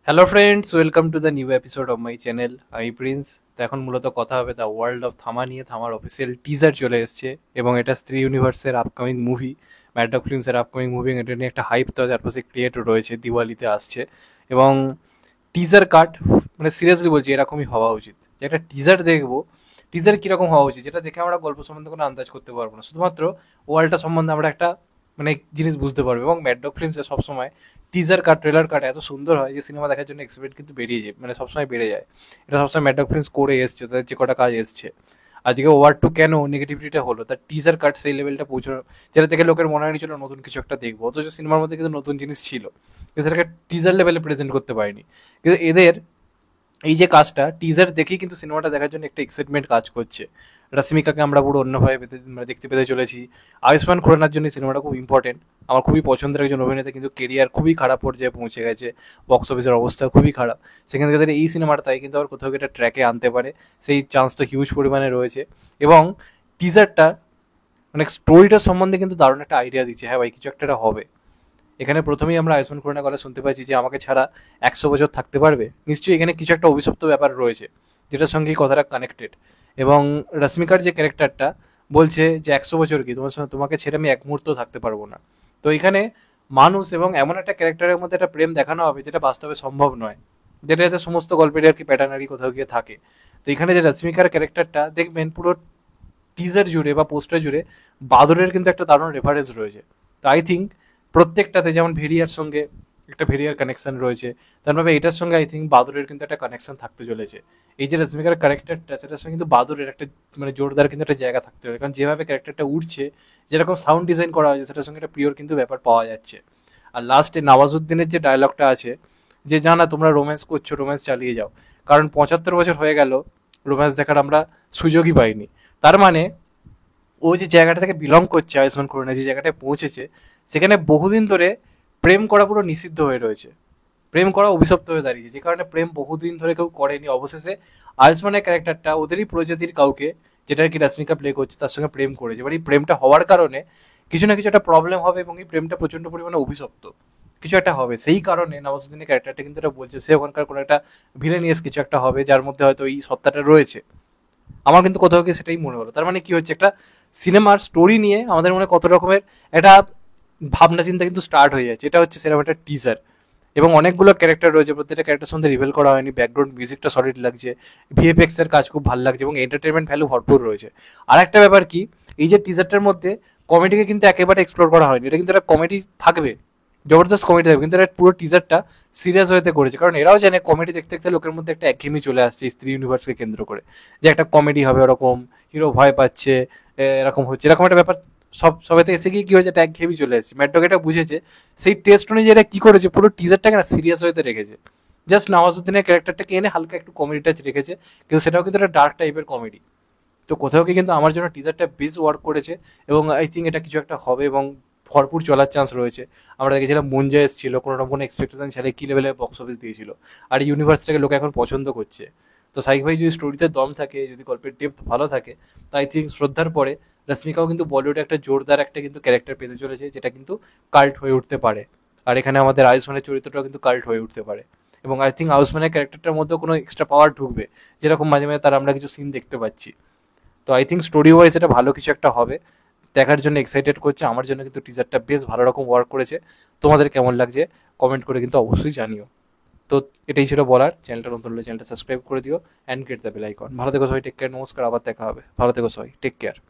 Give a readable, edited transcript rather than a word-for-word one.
Hello friends, welcome to the new episode of my channel. আমি Prince. তো এখন মূলত কথা হবে দ্য ওয়ার্ল্ড অফ থামা নিয়ে। থামার অফিসিয়াল টিজার চলে এসেছে এবং এটা স্ত্রী ইউনিভার্সের আপকামিং মুভি, ম্যাডক ফিল্মসের আপকামিং মুভি। এটা নিয়ে একটা হাইপ তো চারপাশে ক্রিয়েট রয়েছে, দিওয়ালিতে আসছে। এবং টিজার কাট, মানে সিরিয়াসলি বলছি, এরকমই হওয়া উচিত যে একটা টিজার দেখবো, টিজার কিরকম হওয়া উচিত যেটা দেখে আমরা গল্প সম্বন্ধে কোনো আন্দাজ করতে পারবো না, শুধুমাত্র ওয়ার্ল্ডটা সম্বন্ধে আমরা একটা মানে জিনিস বুঝতে পারবো। এবং ম্যাডক ফিল্মসে সবসময় টিজার কাট, ট্রেলার কাট এত সুন্দর হয় যে সিনেমা দেখার জন্য এক্সপেক্ট কিন্তু বেরিয়ে যায়, মানে সবসময় বেড়ে যায়। এটা সবসময় ম্যাডক ফিল্মস করে এসছে, তাদের যে কটা কাজ এসছে। আজকে ওয়ার টু কেন নেগেটিভিটিটা হলো, তার টিজার কাট সেই লেভেলটা পৌঁছানো, যেটা থেকে লোকের মনে হয়েছিল নতুন কিছু একটা দেখবো, অথচ সিনেমার মধ্যে কিন্তু নতুন জিনিস ছিল, কিন্তু সেটাকে টিজার লেভেলে প্রেজেন্ট করতে পারেনি। কিন্তু এদের এই যে কাজটা, টিজার দেখেই কিন্তু সিনেমাটা দেখার জন্য একটা এক্সাইটমেন্ট কাজ করছে। রশ্মিকাকে আমরা পুরো অন্যভাবে মানে দেখতে পেতে চলেছি। আয়ুষ্মান খুরানার জন্য সিনেমাটা খুব ইম্পর্টেন্ট। আমার খুবই পছন্দের একজন অভিনেতা, কিন্তু কেরিয়ার খুবই খারাপ পর্যায়ে পৌঁছে গেছে, বক্স অফিসের অবস্থা খুবই খারাপ। সেখান থেকে তাদের এই সিনেমাটা তাই কিন্তু আবার কোথাও একটা ট্র্যাকে আনতে পারে, সেই চান্স তো হিউজ পরিমাণে রয়েছে। এবং টিজারটা মানে স্টোরিটার সম্বন্ধে কিন্তু দারুণ একটা আইডিয়া দিচ্ছে, হ্যাঁ ভাই কিছু একটা হবে। এখানে প্রথমেই আমরা আয়ুষ্মান খুরানার কথা শুনতে পাচ্ছি যে আমাকে ছাড়া 100 বছর থাকতে পারবে। নিশ্চয়ই এখানে কিছু একটা অভিশপ্ত ব্যাপার রয়েছে, যেটার সঙ্গে এই কথাটা কানেক্টেড। এবং রশ্মিকার যে ক্যারেক্টারটা বলছে যে 100 বছর কি, তোমার সঙ্গে তোমাকে ছেড়ে আমি এক মুহূর্ত থাকতে পারবো না। তো এখানে মানুষ এবং এমন একটা ক্যারেক্টারের মধ্যে একটা প্রেম দেখানো হবে যেটা বাস্তবে সম্ভব নয়, যেটা যাতে সমস্ত গল্পের আর কি প্যাটার্নারি কোথাও গিয়ে থাকে। তো এখানে যে রশ্মিকার ক্যারেক্টারটা দেখবেন পুরো টিজার জুড়ে বা পোস্টার জুড়ে বাদরের কিন্তু একটা দারুণ রেফারেন্স রয়েছে। তো আই থিঙ্ক প্রত্যেকটাতে যেমন ভেরিয়ার সঙ্গে একটা ভেরিয়ার কানেকশন রয়েছে, তারপরে এটার সঙ্গে আই থিঙ্ক বাদরের কিন্তু একটা কানেকশন থাকতে চলেছে। এই যে রশ্মিকার ক্যারেক্টারটা, সেটার সঙ্গে কিন্তু বাদরের একটা মানে জোরদার কিন্তু একটা জায়গা থাকতে হবে, কারণ যেভাবে ক্যারেক্টারটা উঠছে, যেরকম সাউন্ড ডিজাইন করা হয়েছে, সেটার সঙ্গে একটা প্রিয়র কিন্তু ব্যাপার পাওয়া যাচ্ছে। আর লাস্টে নওয়াজুদ্দিনের যে ডায়লগটা আছে, যে জানা তোমরা রোম্যান্স করছো, রোম্যান্স চালিয়ে যাও, কারণ 75 বছর হয়ে গেল রোম্যান্স দেখার আমরা সুযোগই পাইনি। তার মানে ও যে জায়গাটা থেকে বিলং করছে, আয়ুষ্মান খুরানা যে জায়গাটায় পৌঁছেছে, সেখানে বহুদিন ধরে প্রেম করা পুরো নিষিদ্ধ হয়ে রয়েছে, প্রেম করা অভিশপ্ত হয়ে দাঁড়িয়েছে, যে কারণে প্রেম বহুদিন ধরে কেউ করেনি। অবশেষে আয়ুষ্মানের ক্যারেক্টারটা ওদেরই প্রজাতির কাউকে, যেটা আর কি রশ্মিকা প্লে করছে, তার সঙ্গে প্রেম করেছে। এবার এই প্রেমটা হওয়ার কারণে কিছু না কিছু একটা প্রবলেম হবে, এবং এই প্রেমটা প্রচন্ড পরিমাণে অভিশপ্ত, কিছু একটা হবে। সেই কারণে নওয়াজুদ্দিনের ক্যারেক্টারটা কিন্তু এটা বলছে, সে ওখানকার কোনো একটা ভিলেনিয়াস কিছু একটা হবে, যার মধ্যে হয়তো এই সত্তাটা রয়েছে। আমার কিন্তু কোথাও গিয়ে সেটাই মনে হলো। তার মানে কি হচ্ছে, একটা সিনেমার স্টোরি নিয়ে আমাদের মনে কত রকমের একটা ভাবনা চিন্তা কিন্তু স্টার্ট হয়ে যাচ্ছে। এটা হচ্ছে সেরকম একটা টিজার, এবং অনেকগুলো ক্যারেক্টার রয়েছে, প্রত্যেকটা ক্যারেক্টার সম্বন্ধে রিভেল করা হয়নি। ব্যাকগ্রাউন্ড মিউজিকটা সলিড লাগছে, ভিএফএক্স এর কাজ খুব ভালো লাগছে, এবং এন্টারটেনমেন্ট ভ্যালু ভরপুর রয়েছে। আর একটা ব্যাপার কি, এই যে টিজারটার মধ্যে কমেডিকে কিন্তু একেবারে এক্সপ্লোর করা হয়নি। এটা কিন্তু একটা কমেডি থাকবে, জবরদস্ত কমেডি থাকবে, কিন্তু এটা পুরো টিজারটা সিরিয়াস হয়েতে করেছে, কারণ এরাও জানে কমেডি দেখতে দেখতে লোকের মধ্যে একটা একঘেয়েমি চলে আসছে স্ত্রী ইউনিভার্সকে কেন্দ্র করে, যে একটা কমেডি হবে ওরকম, হিরো ভয় পাচ্ছে, এরকম হচ্ছে, এরকম একটা ব্যাপার সবাইতে এসে গিয়ে কি হয়েছে, একটা একঘেয়েমি চলে এসেছে। ম্যাডক এটা বুঝেছে, সেই টেস্ট অনুযায়ী এটা কি করেছে, পুরো টিজারটাকে না সিরিয়াস হয়েতে রেখেছে। জাস্ট নওয়াজুদ্দিনের ক্যারেক্টারটাকে এনে হালকা একটু কমেডি টাচ রেখেছে, কিন্তু সেটাও কিন্তু একটা ডার্ক টাইপের কমেডি। তো কোথাও কি কিন্তু আমার জন্য টিজারটা বেশ ওয়ার্ক করেছে, এবং আই থিঙ্ক এটা কিছু একটা হবে, এবং ভরপুর চলার চান্স রয়েছে। আমরা দেখেছিলাম মুঞ্জা এসেছিল, কোনো রকম কোনো এক্সপেকটেশন ছাড়াই কি লেভেলের বক্স অফিস দিয়েছিল। আর এই ইউনিভার্সটাকে লোকে এখন পছন্দ করছে। তো সাইক ভাই যদি স্টোরিতে দম থাকে, যদি গল্পের ডেপথ ভালো থাকে, তো আই থিঙ্ক শ্রদ্ধার পরে রশ্মিকাও কিন্তু বলিউডে একটা জোরদার একটা কিন্তু ক্যারেক্টার পেতে চলেছে, যেটা কিন্তু কাল্ট হয়ে উঠতে পারে। আর এখানে আমাদের আয়ুষ্মানের চরিত্রটাও কিন্তু কাল্ট হয়ে উঠতে পারে। এবং আই থিঙ্ক আয়ুষ্মানের ক্যারেক্টারটার মধ্যেও কোনো এক্সট্রা পাওয়ার ঢুকবে, যেরকম মাঝে মাঝে তার আমরা কিছু সিন দেখতে পাচ্ছি। তো আই থিঙ্ক স্টোরি ওয়াইজ এটা ভালো কিছু একটা হবে, দেখার জন্য এক্সাইটেড করছে। আমার জন্য কিন্তু টিজারটা বেশ ভালো রকম ওয়ার্ক করেছে। তোমাদের কেমন লাগছে কমেন্ট করে কিন্তু অবশ্যই জানিও। তো এটাই ছিল বলার। চ্যানেলটা নতুন হলে চ্যানেলটা সাবস্ক্রাইব করে দিও, and get the bell icon. ভালো থেকো সবাই, টেক কেয়ার, নমস্কার, আবার দেখা হবে। ভালো থেকো সবাই, টেক কেয়ার।